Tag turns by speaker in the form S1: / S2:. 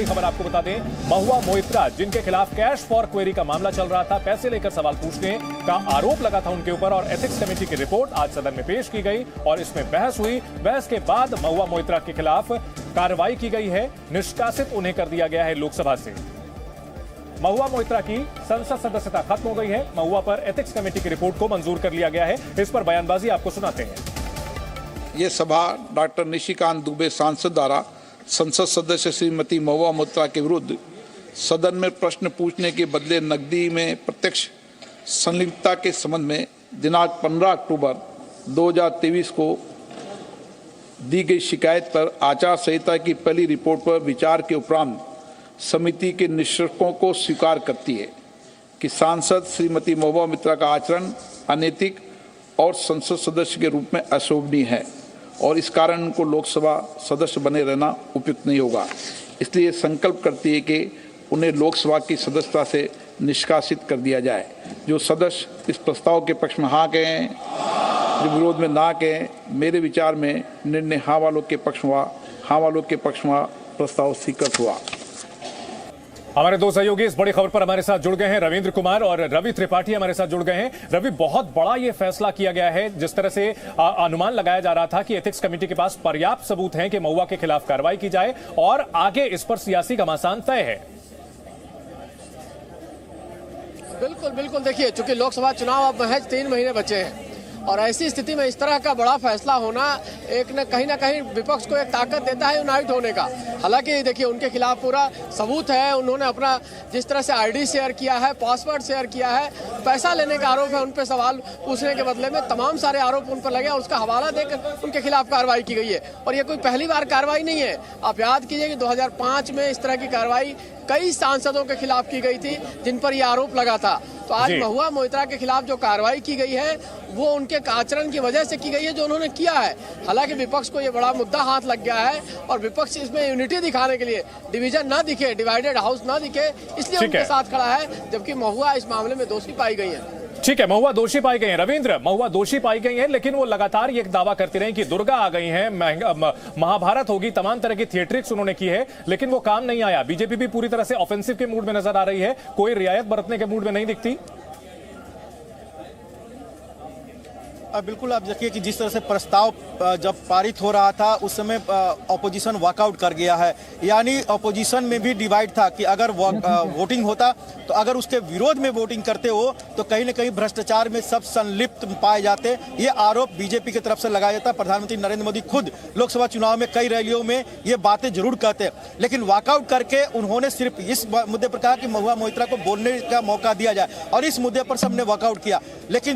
S1: खबर आपको बता दें, महुआ मोइत्रा जिनके खिलाफ कैश फॉर क्वेरी का मामला चल रहा था, पैसे लेकर सवाल पूछने का आरोप लगा था उनके ऊपर, और एथिक्स कमेटी की रिपोर्ट आज सदन में पेश की गई और इसमें बहस हुई। बहस के बाद महुआ मोइत्रा के खिलाफ कार्रवाई की गई है, निष्कासित उन्हें कर दिया गया है लोकसभा से। महुआ मोइत्रा की संसद सदस्यता खत्म हो गई है। महुआ पर एथिक्स कमेटी की रिपोर्ट को मंजूर कर लिया गया है। इस पर बयानबाजी आपको सुनाते हैं।
S2: ये सभा डॉक्टर निशिकांत दुबे सांसद द्वारा संसद सदस्य श्रीमती महुआ मोइत्रा के विरुद्ध सदन में प्रश्न पूछने के बदले नकदी में प्रत्यक्ष संलिप्तता के संबंध में दिनांक 15 अक्टूबर 2023 को दी गई शिकायत पर आचार संहिता की पहली रिपोर्ट पर विचार के उपरांत समिति के निष्कर्षों को स्वीकार करती है कि सांसद श्रीमती महुआ मोइत्रा का आचरण अनैतिक और संसद सदस्य के रूप में अशोभनीय है और इस कारण उनको लोकसभा सदस्य बने रहना उपयुक्त नहीं होगा। इसलिए संकल्प करती है कि उन्हें लोकसभा की सदस्यता से निष्कासित कर दिया जाए। जो सदस्य इस प्रस्ताव के पक्ष में हाँ कहें, जो विरोध में ना कहें, मेरे विचार में निर्णय हाँ वालों के पक्ष हुआ। हाँ वालों के पक्ष हुआ, प्रस्ताव स्वीकृत हुआ।
S1: हमारे दो सहयोगी इस बड़ी खबर पर हमारे साथ जुड़ गए हैं, रविंद्र कुमार और रवि त्रिपाठी हमारे साथ जुड़ गए हैं। रवि, बहुत बड़ा ये फैसला किया गया है। जिस तरह से अनुमान लगाया जा रहा था कि एथिक्स कमेटी के पास पर्याप्त सबूत हैं कि महुआ के खिलाफ कार्रवाई की जाए और आगे इस पर सियासी घमासान तय है।
S3: बिल्कुल बिल्कुल, देखिए चूंकि लोकसभा चुनाव अब महज 3 महीने बचे हैं और ऐसी स्थिति में इस तरह का बड़ा फैसला होना एक न कहीं विपक्ष को एक ताकत देता है यूनाइट होने का। हालांकि देखिए उनके खिलाफ पूरा सबूत है। उन्होंने अपना जिस तरह से आईडी शेयर किया है, पासवर्ड शेयर किया है, पैसा लेने का आरोप है, उन पर सवाल पूछने के बदले में तमाम सारे आरोप उन पर लगे और उसका हवाला देकर उनके खिलाफ कार्रवाई की गई है। और ये कोई पहली बार कार्रवाई नहीं है। आप याद कीजिए कि 2005 में इस तरह की कार्रवाई कई सांसदों के खिलाफ की गई थी जिन पर यह आरोप लगा था। तो आज महुआ मोइत्रा के खिलाफ जो कार्रवाई की गई है वो उनके आचरण की वजह से की गई है जो उन्होंने किया है। हालांकि विपक्ष को ये बड़ा मुद्दा हाथ लग गया है और विपक्ष इसमें यूनिटी दिखाने के लिए, डिवीजन ना दिखे, डिवाइडेड हाउस ना दिखे, इसलिए उनके साथ खड़ा है, जबकि महुआ इस मामले में दोषी पाई गई है।
S1: ठीक है, महुआ दोषी पाई गई हैं। रविंद्र, महुआ दोषी पाई गई हैं, लेकिन वो लगातार ये दावा करती रही कि दुर्गा आ गई हैं, महाभारत होगी, तमाम तरह की थिएट्रिक्स उन्होंने की है, लेकिन वो काम नहीं आया। बीजेपी भी पूरी तरह से ऑफेंसिव के मूड में नजर आ रही है, कोई रियायत बरतने के मूड में नहीं दिखती।
S4: बिल्कुल, आप देखिए कि जिस तरह से प्रस्ताव जब पारित हो रहा था उस समय ऑपोजिशन वॉकआउट कर गया है। यानी ऑपोजिशन में भी डिवाइड था कि अगर वोटिंग होता तो अगर उसके विरोध में वोटिंग करते हो तो कहीं न कहीं भ्रष्टाचार में सब संलिप्त पाए जाते। ये आरोप बीजेपी की तरफ से लगाया जाता। प्रधानमंत्री नरेंद्र मोदी खुद लोकसभा चुनाव में कई रैलियों में ये बातें जरूर कहते, लेकिन वॉकआउट करके उन्होंने सिर्फ इस मुद्दे पर कहा कि महुआ मोइत्रा को बोलने का मौका दिया जाए और इस मुद्दे पर सबने वॉकआउट किया। लेकिन